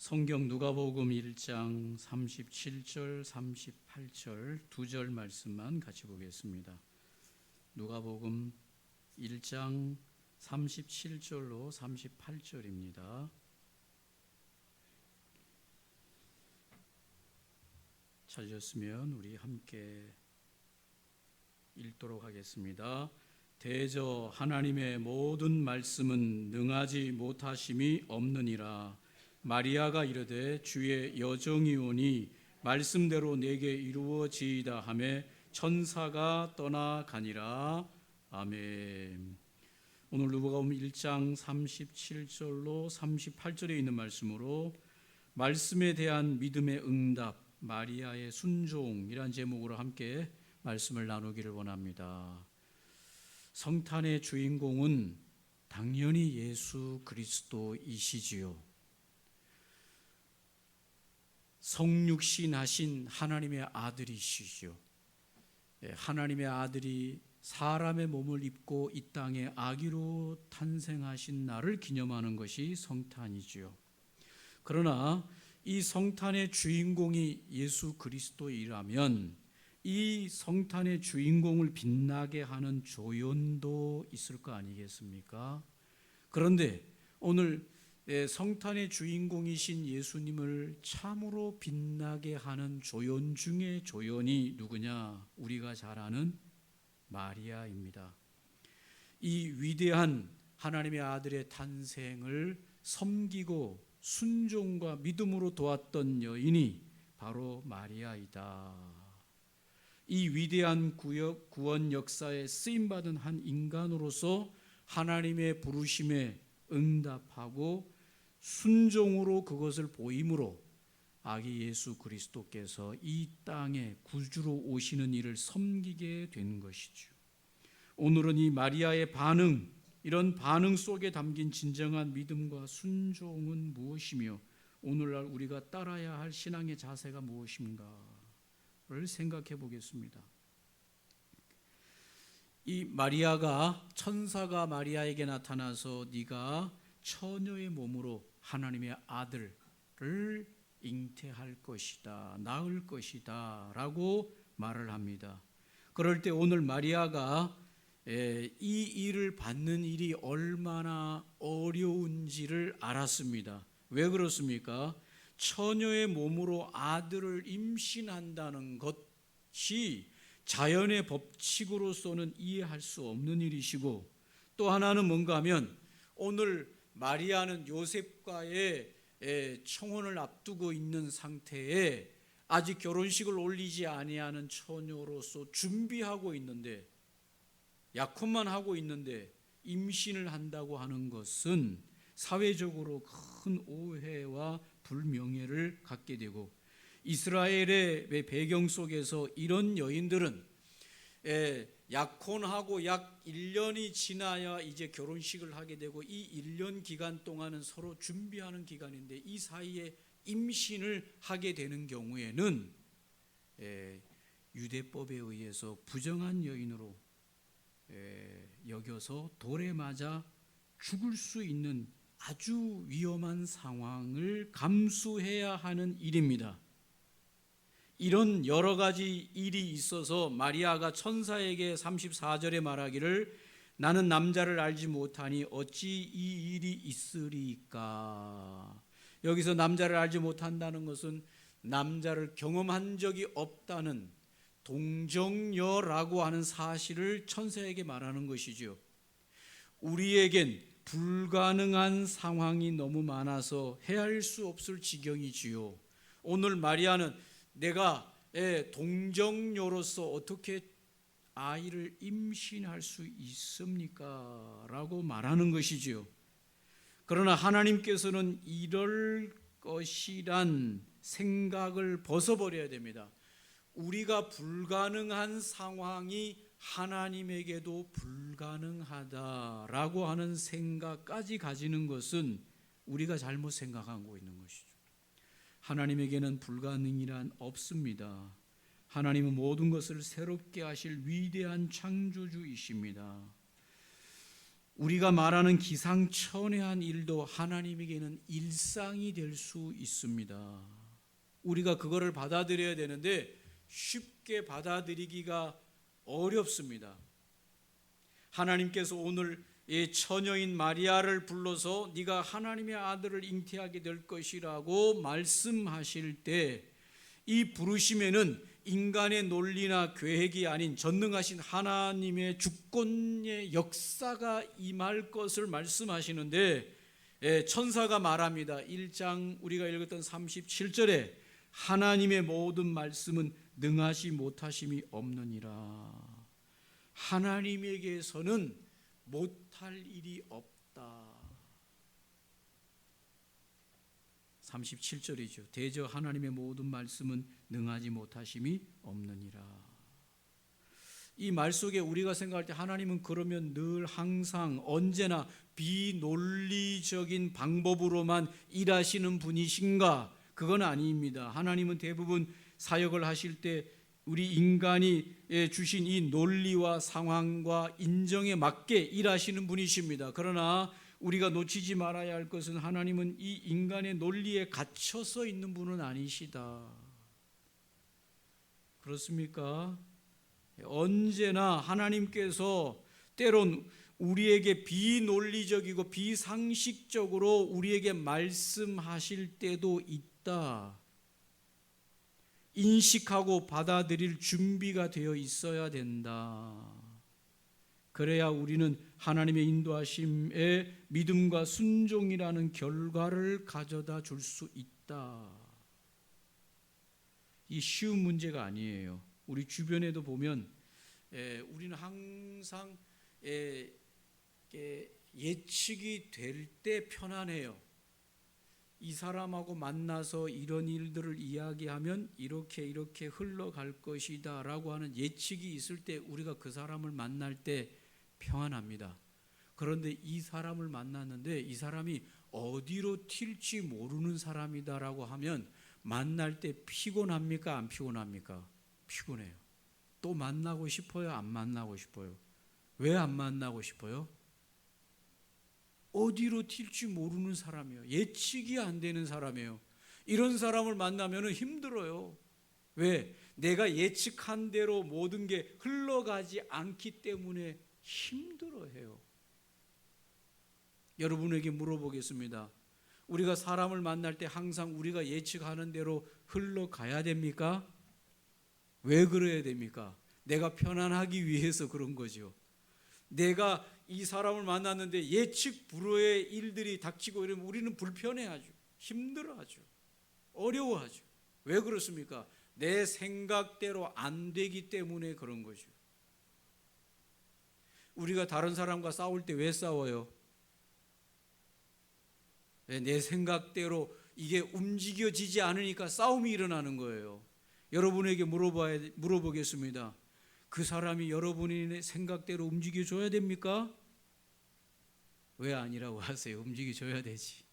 성경 누가복음 1장 37절 38절 두 절 말씀만 같이 보겠습니다. 누가복음 1장 37절로 38절입니다. 찾으셨으면 우리 함께 읽도록 하겠습니다. 대저 하나님의 모든 말씀은 능하지 못하심이 없느니라. 마리아가 이르되 주의 여정이 오니 말씀대로 내게 이루어지이다 하매 천사가 떠나가니라. 아멘. 오늘 누가복음 1장 37절로 38절에 있는 말씀으로 말씀에 대한 믿음의 응답, 마리아의 순종이란 제목으로 함께 말씀을 나누기를 원합니다. 성탄의 주인공은 당연히 예수 그리스도이시지요. 성육신하신 하나님의 아들이시죠. 하나님의 아들이 사람의 몸을 입고 이 땅에 아기로 탄생하신 날을 기념하는 것이 성탄이지요. 그러나 이 성탄의 주인공이 예수 그리스도이라면 이 성탄의 주인공을 빛나게 하는 조연도 있을 거 아니겠습니까? 그런데 오늘 성탄의 주인공이신 예수님을 참으로 빛나게 하는 조연 중에 조연이 누구냐? 우리가 잘 아는 마리아입니다. 이 위대한 하나님의 아들의 탄생을 섬기고 순종과 믿음으로 도왔던 여인이 바로 마리아이다. 이 위대한 구원 역사에 쓰임받은 한 인간으로서 하나님의 부르심에 응답하고 순종으로 그것을 보임으로 아기 예수 그리스도께서 이 땅에 구주로 오시는 일을 섬기게 된 것이죠. 오늘은 이 마리아의 반응, 이런 반응 속에 담긴 진정한 믿음과 순종은 무엇이며 오늘날 우리가 따라야 할 신앙의 자세가 무엇인가를 생각해 보겠습니다. 이 마리아가 천사가 마리아에게 나타나서 네가 처녀의 몸으로 하나님의 아들을 잉태할 것이다, 낳을 것이다 라고 말을 합니다. 그럴 때 오늘 마리아가 이 일을 받는 일이 얼마나 어려운지를 알았습니다. 왜 그렇습니까? 처녀의 몸으로 아들을 임신한다는 것이 자연의 법칙으로서는 이해할 수 없는 일이시고, 또 하나는 뭔가 하면 오늘 마리아는 요셉과의 청혼을 앞두고 있는 상태에 아직 결혼식을 올리지 아니하는 처녀로서 준비하고 있는데, 약혼만 하고 있는데 임신을 한다고 하는 것은 사회적으로 큰 오해와 불명예를 갖게 되고, 이스라엘의 배경 속에서 이런 여인들은 약혼하고 약 1년이 지나야 이제 결혼식을 하게 되고, 이 1년 기간 동안은 서로 준비하는 기간인데 이 사이에 임신을 하게 되는 경우에는 유대법에 의해서 부정한 여인으로 여겨서 돌에 맞아 죽을 수 있는 아주 위험한 상황을 감수해야 하는 일입니다. 이런 여러 가지 일이 있어서 마리아가 천사에게 34절에 말하기를 나는 남자를 알지 못하니 어찌 이 일이 있으리까. 여기서 남자를 알지 못한다는 것은 남자를 경험한 적이 없다는 동정녀라고 하는 사실을 천사에게 말하는 것이죠. 우리에겐 불가능한 상황이 너무 많아서 헤아릴 수 없을 지경이지요. 오늘 마리아는 내가 동정녀로서 어떻게 아이를 임신할 수 있습니까? 라고 말하는 것이지요. 그러나 하나님께서는 이럴 것이란 생각을 벗어버려야 됩니다. 우리가 불가능한 상황이 하나님에게도 불가능하다라고 하는 생각까지 가지는 것은 우리가 잘못 생각하고 있는 것이죠. 하나님에게는 불가능이란 없습니다. 하나님은 모든 것을 새롭게 하실 위대한 창조주이십니다. 우리가 말하는 기상천외한 일도 하나님에게는 일상이 될 수 있습니다. 우리가 그거를 받아들여야 되는데 쉽게 받아들이기가 어렵습니다. 하나님께서 오늘 이 처녀인 마리아를 불러서 네가 하나님의 아들을 잉태하게 될 것이라고 말씀하실 때 이 부르심에는 인간의 논리나 계획이 아닌 전능하신 하나님의 주권의 역사가 임할 것을 말씀하시는데, 천사가 말합니다. 1장 우리가 읽었던 37절에 하나님의 모든 말씀은 능하시 못하심이 없느니라. 하나님에게서는 못할 일이 없다. 37절이죠. 대저 하나님의 모든 말씀은 능하지 못하심이 없느니라. 이 말 속에 우리가 생각할 때 하나님은 그러면 늘 항상 언제나 비논리적인 방법으로만 일하시는 분이신가? 그건 아닙니다. 하나님은 대부분 사역을 하실 때 우리 인간이 주신 이 논리와 상황과 인정에 맞게 일하시는 분이십니다. 그러나 우리가 놓치지 말아야 할 것은 하나님은 이 인간의 논리에 갇혀서 있는 분은 아니시다. 그렇습니까? 언제나 하나님께서 때론 우리에게 비논리적이고 비상식적으로 우리에게 말씀하실 때도 있다. 인식하고 받아들일 준비가 되어 있어야 된다. 그래야 우리는 하나님의 인도하심에 믿음과 순종이라는 결과를 가져다 줄 수 있다. 이 쉬운 문제가 아니에요. 우리 주변에도 보면 우리는 항상 예측이 될 때 편안해요. 이 사람하고 만나서 이런 일들을 이야기하면 이렇게 흘러갈 것이다 라고 하는 예측이 있을 때 우리가 그 사람을 만날 때 평안합니다. 그런데 이 사람을 만났는데 이 사람이 어디로 튈지 모르는 사람이다 라고 하면 만날 때 피곤합니까? 안 피곤합니까? 피곤해요. 또 만나고 싶어요? 안 만나고 싶어요? 왜 안 만나고 싶어요? 어디로 튈지 모르는 사람이에요. 예측이 안 되는 사람이에요. 이런 사람을 만나면 힘들어요. 왜? 내가 예측한 대로 모든 게 흘러가지 않기 때문에 힘들어해요. 여러분에게 물어보겠습니다. 우리가 사람을 만날 때 항상 우리가 예측하는 대로 흘러가야 됩니까? 왜 그래야 됩니까? 내가 편안하기 위해서 그런 거죠. 내가 이 사람을 만났는데 예측 불허의 일들이 닥치고 이러면 우리는 불편해하죠. 힘들어하죠. 어려워하죠. 왜 그렇습니까? 내 생각대로 안 되기 때문에 그런 거죠. 우리가 다른 사람과 싸울 때 왜 싸워요? 내 생각대로 이게 움직여지지 않으니까 싸움이 일어나는 거예요. 여러분에게 물어보겠습니다. 그 사람이 여러분의 생각대로 움직여줘야 됩니까? 왜 아니라고 하세요? 움직여줘야 되지.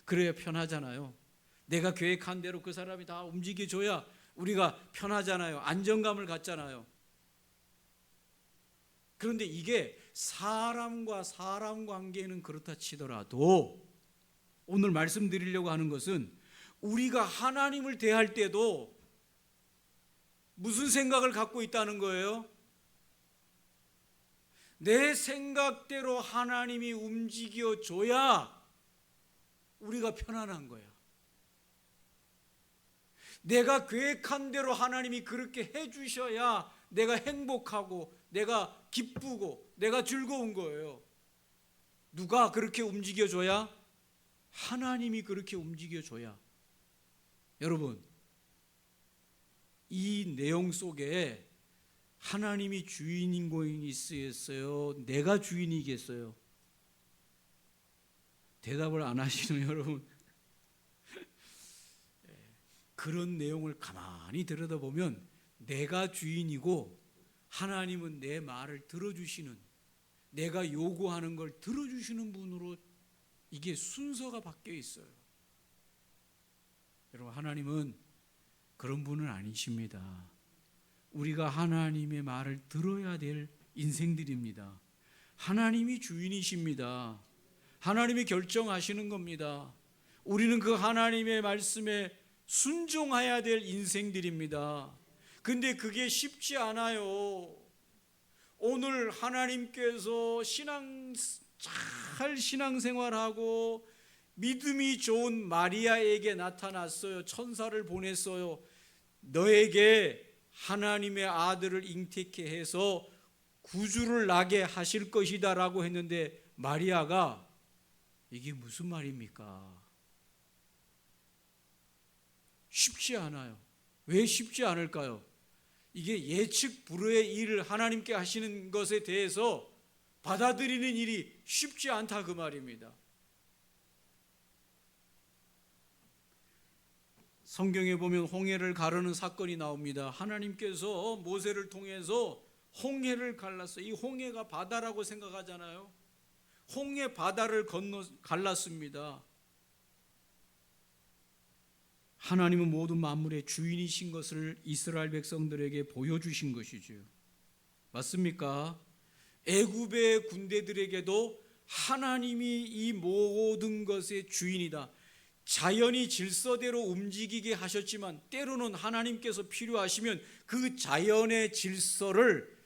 그래야 편하잖아요. 내가 계획한 대로 그 사람이 다 움직여줘야 우리가 편하잖아요. 안정감을 갖잖아요. 그런데 이게 사람과 사람 관계는 그렇다 치더라도 오늘 말씀드리려고 하는 것은 우리가 하나님을 대할 때도 무슨 생각을 갖고 있다는 거예요? 내 생각대로 하나님이 움직여줘야 우리가 편안한 거야. 내가 계획한 대로 하나님이 그렇게 해주셔야 내가 행복하고 내가 기쁘고 내가 즐거운 거예요. 누가 그렇게 움직여줘야? 하나님이 그렇게 움직여줘야. 여러분, 이 내용 속에 하나님이 주인인 거인이 있어요? 내가 주인이겠어요? 대답을 안 하시는 여러분, 그런 내용을 가만히 들여다보면 내가 주인이고 하나님은 내 말을 들어주시는, 내가 요구하는 걸 들어주시는 분으로 이게 순서가 바뀌어 있어요. 여러분, 하나님은 그런 분은 아니십니다. 우리가 하나님의 말을 들어야 될 인생들입니다. 하나님이 주인이십니다. 하나님이 결정하시는 겁니다. 우리는 그 하나님의 말씀에 순종해야 될 인생들입니다. 근데 그게 쉽지 않아요. 오늘 하나님께서 잘 신앙생활하고 믿음이 좋은 마리아에게 나타났어요. 천사를 보냈어요. 너에게 하나님의 아들을 잉태케 해서 구주를 나게 하실 것이다 라고 했는데 마리아가 이게 무슨 말입니까? 쉽지 않아요. 왜 쉽지 않을까요? 이게 예측 불허의 일을 하나님께 하시는 것에 대해서 받아들이는 일이 쉽지 않다 그 말입니다. 성경에 보면 홍해를 가르는 사건이 나옵니다. 하나님께서 모세를 통해서 홍해를 갈랐어요. 이 홍해가 바다라고 생각하잖아요. 홍해 바다를 갈랐습니다. 하나님은 모든 만물의 주인이신 것을 이스라엘 백성들에게 보여주신 것이죠. 맞습니까? 애굽의 군대들에게도 하나님이 이 모든 것의 주인이다. 자연이 질서대로 움직이게 하셨지만 때로는 하나님께서 필요하시면 그 자연의 질서를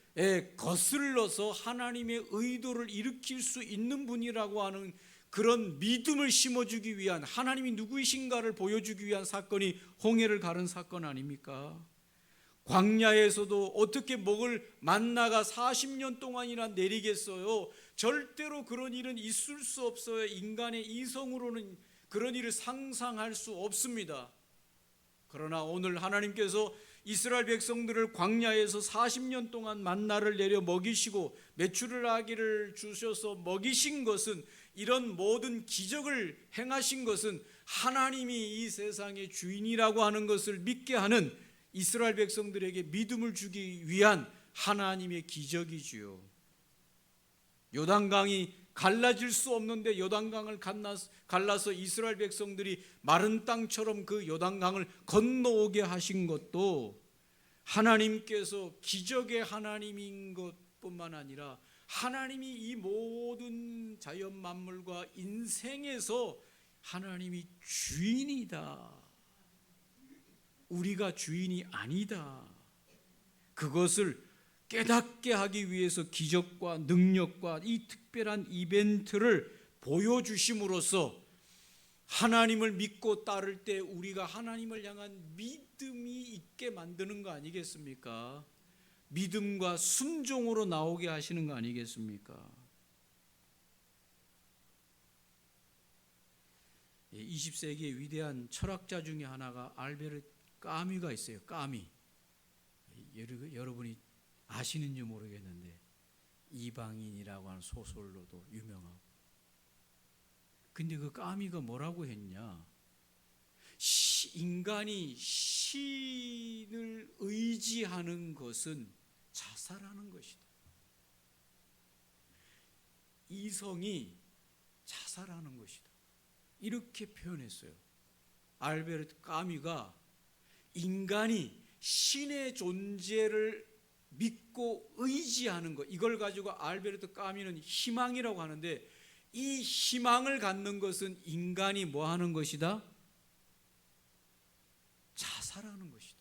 거슬러서 하나님의 의도를 일으킬 수 있는 분이라고 하는 그런 믿음을 심어주기 위한, 하나님이 누구이신가를 보여주기 위한 사건이 홍해를 가른 사건 아닙니까? 광야에서도 어떻게 먹을 만나가 40년 동안이나 내리겠어요? 절대로 그런 일은 있을 수 없어요. 인간의 이성으로는 그런 일을 상상할 수 없습니다. 그러나 오늘 하나님께서 이스라엘 백성들을 광야에서 40년 동안 만나를 내려 먹이시고 메추를 아기를 주셔서 먹이신 것은, 이런 모든 기적을 행하신 것은 하나님이 이 세상의 주인이라고 하는 것을 믿게 하는 이스라엘 백성들에게 믿음을 주기 위한 하나님의 기적이지요. 요단강이 갈라질 수 없는데 요단강을 갈라서 이스라엘 백성들이 마른 땅처럼 그 요단강을 건너오게 하신 것도 하나님께서 기적의 하나님인 것뿐만 아니라 하나님이 이 모든 자연 만물과 인생에서 하나님이 주인이다. 우리가 주인이 아니다. 그것을 깨닫게 하기 위해서 기적과 능력과 이 특별한 이벤트를 보여주심으로써 하나님을 믿고 따를 때 우리가 하나님을 향한 믿음이 있게 만드는 거 아니겠습니까? 믿음과 순종으로 나오게 하시는 거 아니겠습니까? 20세기의 위대한 철학자 중에 하나가 알베르 까미가 있어요. 까미. 여러분이 아시는지 모르겠는데 이방인이라고 하는 소설로도 유명하고. 근데 그 까미가 뭐라고 했냐? 인간이 신을 의지하는 것은 자살하는 것이다. 이성이 자살하는 것이다. 이렇게 표현했어요. 알베르트 까미가 인간이 신의 존재를 믿고 의지하는 것, 이걸 가지고 알베르트 까미는 희망이라고 하는데, 이 희망을 갖는 것은 인간이 뭐 하는 것이다? 자살하는 것이다.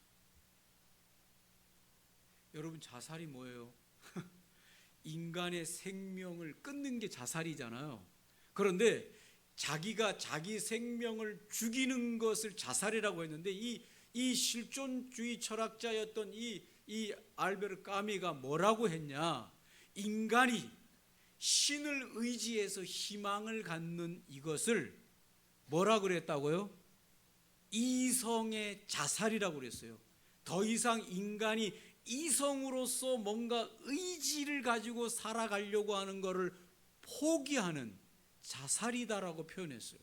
여러분, 자살이 뭐예요? 인간의 생명을 끊는 게 자살이잖아요. 그런데 자기가 자기 생명을 죽이는 것을 자살이라고 했는데, 이 실존주의 철학자였던 이 알베르 까미가 뭐라고 했냐? 인간이 신을 의지해서 희망을 갖는 이것을 뭐라 그랬다고요? 이성의 자살이라고 그랬어요. 더 이상 인간이 이성으로서 뭔가 의지를 가지고 살아가려고 하는 것을 포기하는 자살이다라고 표현했어요.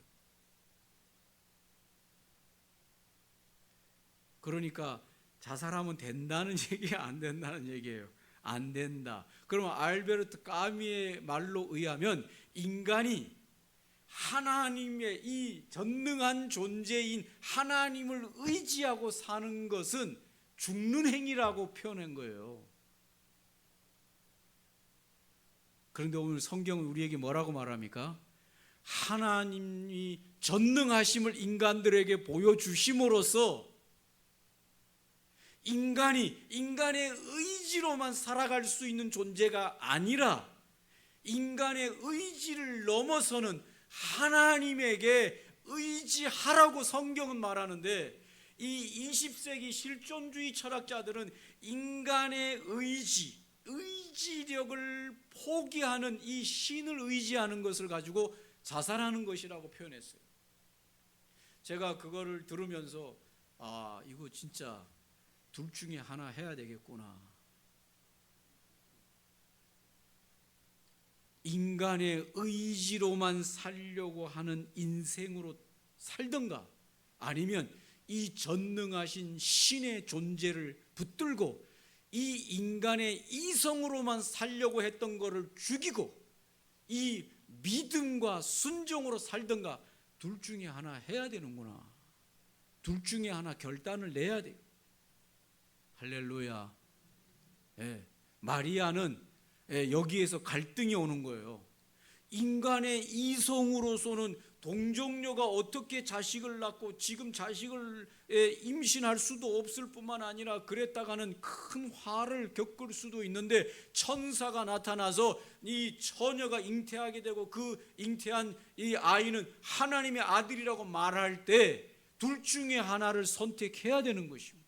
그러니까 자살하면 된다는 얘기야, 안 된다는 얘기예요? 안 된다. 그러면 알베르트 까미의 말로 의하면 인간이 하나님의 이 전능한 존재인 하나님을 의지하고 사는 것은 죽는 행위라고 표현한 거예요. 그런데 오늘 성경은 우리에게 뭐라고 말합니까? 하나님이 전능하심을 인간들에게 보여주심으로써 인간이 인간의 의지로만 살아갈 수 있는 존재가 아니라 인간의 의지를 넘어서는 하나님에게 의지하라고 성경은 말하는데, 이 20세기 실존주의 철학자들은 인간의 의지력을 포기하는 이 신을 의지하는 것을 가지고 자살하는 것이라고 표현했어요. 제가 그거를 들으면서 이거 진짜 둘 중에 하나 해야 되겠구나. 인간의 의지로만 살려고 하는 인생으로 살던가, 아니면 이 전능하신 신의 존재를 붙들고 이 인간의 이성으로만 살려고 했던 것을 죽이고 이 믿음과 순종으로 살던가, 둘 중에 하나 해야 되는구나. 둘 중에 하나 결단을 내야 돼. 할렐루야. 마리아는 여기에서 갈등이 오는 거예요. 인간의 이성으로서는 동정녀가 어떻게 자식을 낳고 지금 자식을 임신할 수도 없을 뿐만 아니라 그랬다가는 큰 화를 겪을 수도 있는데, 천사가 나타나서 이 처녀가 잉태하게 되고 그 잉태한 이 아이는 하나님의 아들이라고 말할 때 둘 중에 하나를 선택해야 되는 것입니다.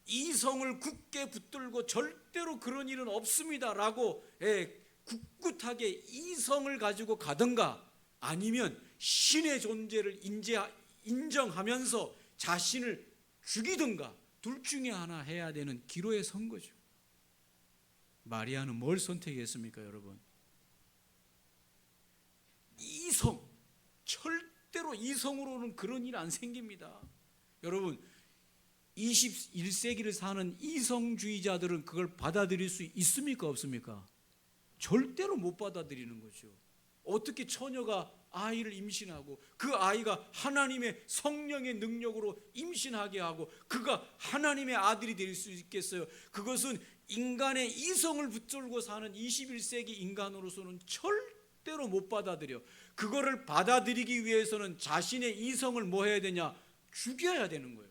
이성을 굳게 붙들고 절대로 그런 일은 없습니다라고 굳굳하게 이성을 가지고 가든가, 아니면 신의 존재를 인정하면서 자신을 죽이든가, 둘 중에 하나 해야 되는 기로에 선 거죠. 마리아는 뭘 선택했습니까, 여러분? 이성, 절대로 이성으로는 그런 일 안 생깁니다. 여러분, 21세기를 사는 이성주의자들은 그걸 받아들일 수 있습니까, 없습니까? 절대로 못 받아들이는 거죠. 어떻게 처녀가 아이를 임신하고 그 아이가 하나님의 성령의 능력으로 임신하게 하고 그가 하나님의 아들이 될 수 있겠어요? 그것은 인간의 이성을 붙들고 사는 21세기 인간으로서는 절대로 못 받아들여. 그거를 받아들이기 위해서는 자신의 이성을 뭐 해야 되냐? 죽여야 되는 거예요.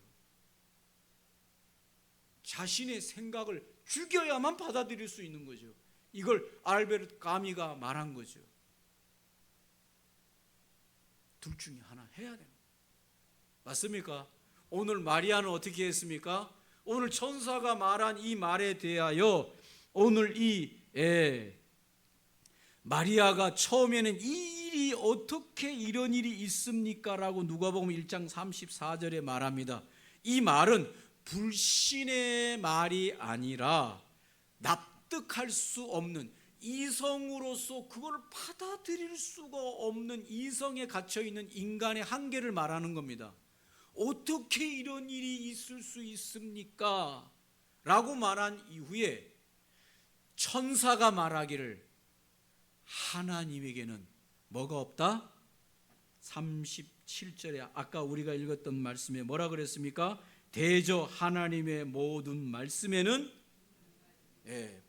자신의 생각을 죽여야만 받아들일 수 있는 거죠. 이걸 알베르트 까미가 말한 거죠. 둘 중에 하나 해야 됩니다. 맞습니까? 오늘 마리아는 어떻게 했습니까? 오늘 천사가 말한 이 말에 대하여 오늘 이 마리아가 처음에는 이 일이 어떻게 이런 일이 있습니까? 라고 누가복음 1장 34절에 말합니다. 이 말은 불신의 말이 아니라 납득할 수 없는, 이성으로서 그걸 받아들일 수가 없는 이성에 갇혀있는 인간의 한계를 말하는 겁니다. 어떻게 이런 일이 있을 수 있습니까? 라고 말한 이후에 천사가 말하기를 하나님에게는 뭐가 없다? 37절에 아까 우리가 읽었던 말씀에 뭐라 그랬습니까? 대저 하나님의 모든 말씀에는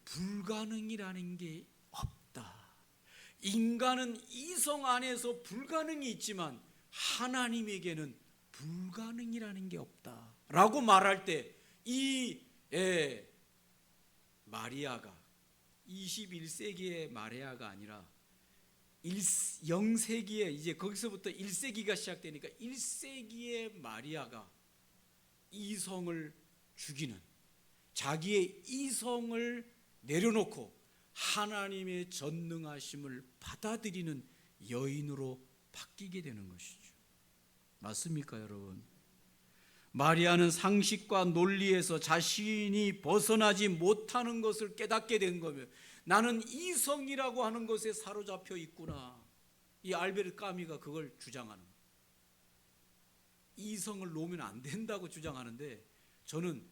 불가능이라는 게 없다. 인간은 이성 안에서 불가능이 있지만 하나님에게는 불가능이라는 게 없다 라고 말할 때 이 마리아가 21세기의 마리아가 아니라 0세기에 이제 거기서부터 1세기가 시작되니까 1세기의 마리아가 이성을 죽이는, 자기의 이성을 내려놓고 하나님의 전능하심을 받아들이는 여인으로 바뀌게 되는 것이죠. 맞습니까, 여러분? 마리아는 상식과 논리에서 자신이 벗어나지 못하는 것을 깨닫게 된 거면, 나는 이성이라고 하는 것에 사로잡혀 있구나. 이 알베르 까미가 그걸 주장하는 거예요. 이성을 놓으면 안 된다고 주장하는데 저는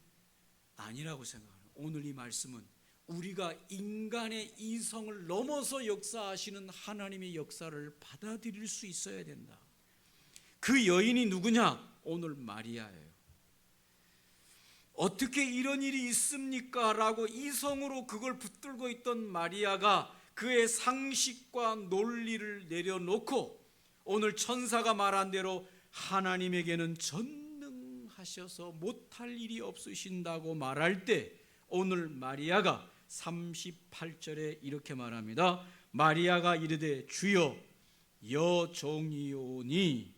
아니라고 생각합니다. 오늘 이 말씀은 우리가 인간의 이성을 넘어서 역사하시는 하나님의 역사를 받아들일 수 있어야 된다. 그 여인이 누구냐? 오늘 마리아예요. 어떻게 이런 일이 있습니까? 라고 이성으로 그걸 붙들고 있던 마리아가 그의 상식과 논리를 내려놓고 오늘 천사가 말한 대로 하나님에게는 전능하셔서 못할 일이 없으신다고 말할 때 오늘 마리아가 38절에 이렇게 말합니다. 마리아가 이르되 주여 여종이오니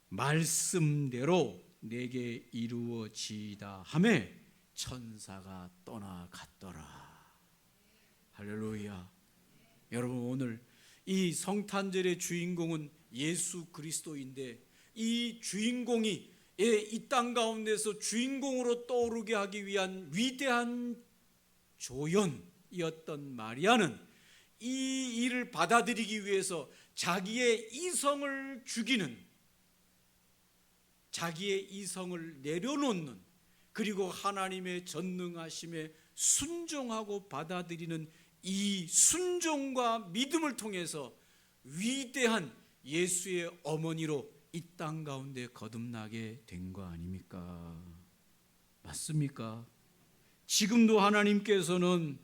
말씀대로 내게 이루어지이다 하매 천사가 떠나갔더라. 할렐루야. 여러분, 오늘 이 성탄절의 주인공은 예수 그리스도인데 이 주인공이 이 땅 가운데서 주인공으로 떠오르게 하기 위한 위대한 조연이었던 마리아는 이 일을 받아들이기 위해서 자기의 이성을 죽이는, 자기의 이성을 내려놓는, 그리고 하나님의 전능하심에 순종하고 받아들이는 이 순종과 믿음을 통해서 위대한 예수의 어머니로 이 땅 가운데 거듭나게 된 거 아닙니까? 맞습니까? 지금도 하나님께서는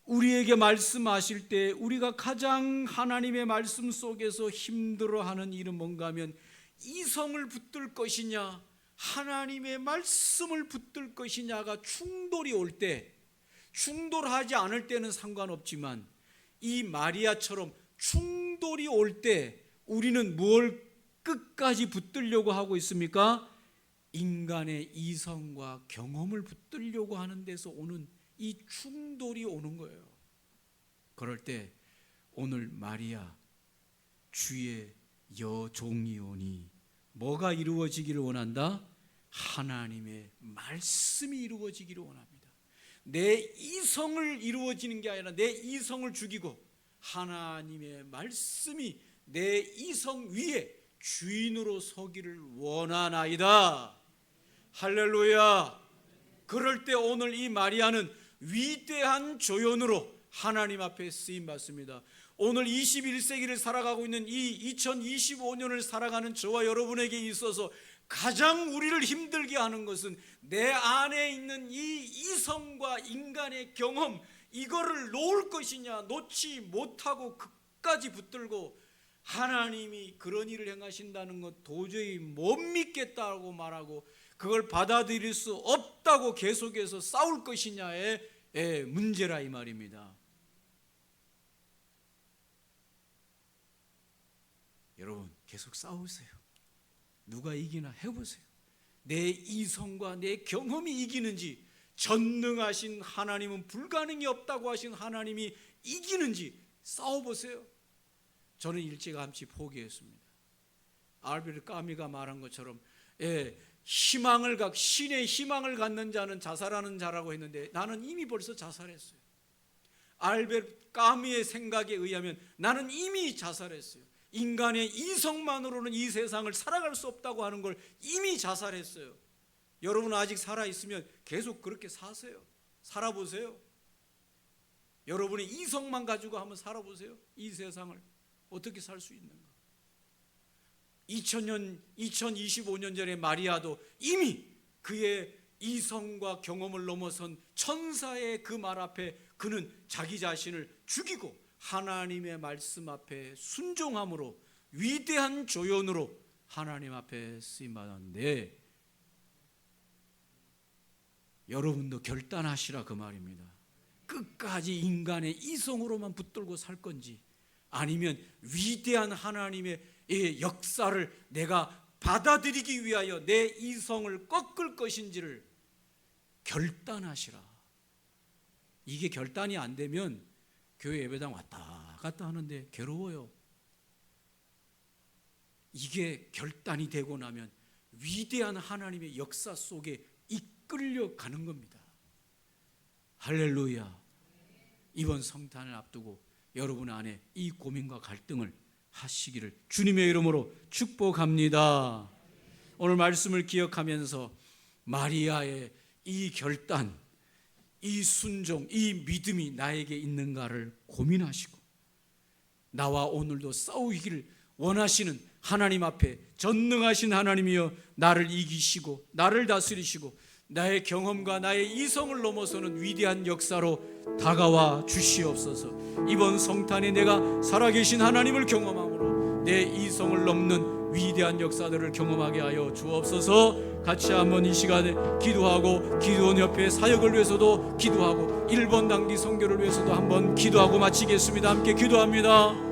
우리에게 말씀하실 때 우리가 가장 하나님의 말씀 속에서 힘들어하는 일은 뭔가 하면 이성을 붙들 것이냐 하나님의 말씀을 붙들 것이냐가 충돌이 올 때, 충돌하지 않을 때는 상관없지만 이 마리아처럼 충돌이 올 때 우리는 뭘 끝까지 붙들려고 하고 있습니까? 인간의 이성과 경험을 붙들려고 하는 데서 오는 이 충돌이 오는 거예요. 그럴 때 오늘 마리아 주의 여종이오니 뭐가 이루어지기를 원한다? 하나님의 말씀이 이루어지기를 원합니다. 내 이성을 이루어지는 게 아니라 내 이성을 죽이고 하나님의 말씀이 내 이성 위에 주인으로 서기를 원하나이다. 할렐루야. 그럴 때 오늘 이 마리아는 위대한 조연으로 하나님 앞에 쓰임 받습니다. 오늘 21세기를 살아가고 있는 이 2025년을 살아가는 저와 여러분에게 있어서 가장 우리를 힘들게 하는 것은 내 안에 있는 이 이성과 인간의 경험, 이거를 놓을 것이냐, 놓지 못하고 끝까지 붙들고 하나님이 그런 일을 행하신다는 것 도저히 못 믿겠다고 말하고 그걸 받아들일 수 없다고 계속해서 싸울 것이냐의 문제라 이 말입니다. 여러분, 계속 싸우세요. 누가 이기나 해보세요. 내 이성과 내 경험이 이기는지, 전능하신 하나님은 불가능이 없다고 하신 하나님이 이기는지 싸워보세요. 저는 일찌감치 포기했습니다. 알베르 까미가 말한 것처럼 신의 희망을 갖는 자는 자살하는 자라고 했는데 나는 이미 벌써 자살했어요. 알베르 까미의 생각에 의하면 나는 이미 자살했어요. 인간의 이성만으로는 이 세상을 살아갈 수 없다고 하는 걸 이미 자살했어요. 여러분 아직 살아있으면 계속 그렇게 사세요. 살아보세요. 여러분의 이성만 가지고 한번 살아보세요. 이 세상을 어떻게 살 수 있는가? 2025년 전에 마리아도 이미 그의 이성과 경험을 넘어선 천사의 그 말 앞에 그는 자기 자신을 죽이고 하나님의 말씀 앞에 순종함으로 위대한 조연으로 하나님 앞에 쓰임받았는데, 여러분도 결단하시라 그 말입니다. 끝까지 인간의 이성으로만 붙들고 살 건지 아니면 위대한 하나님의 역사를 내가 받아들이기 위하여 내 이성을 꺾을 것인지를 결단하시라. 이게 결단이 안 되면 교회 예배당 왔다 갔다 하는데 괴로워요. 이게 결단이 되고 나면 위대한 하나님의 역사 속에 이끌려가는 겁니다. 할렐루야. 이번 성탄을 앞두고 여러분 안에 이 고민과 갈등을 하시기를 주님의 이름으로 축복합니다. 오늘 말씀을 기억하면서 마리아의 이 결단, 이 순종, 이 믿음이 나에게 있는가를 고민하시고 나와 오늘도 싸우기를 원하시는 하나님 앞에 전능하신 하나님이여 나를 이기시고 나를 다스리시고 나의 경험과 나의 이성을 넘어서는 위대한 역사로 다가와 주시옵소서. 이번 성탄에 내가 살아계신 하나님을 경험함으로 내 이성을 넘는 위대한 역사들을 경험하게 하여 주옵소서. 같이 한번 이 시간에 기도하고, 기도원 협회 사역을 위해서도 기도하고, 일본 당기 선교를 위해서도 한번 기도하고 마치겠습니다. 함께 기도합니다.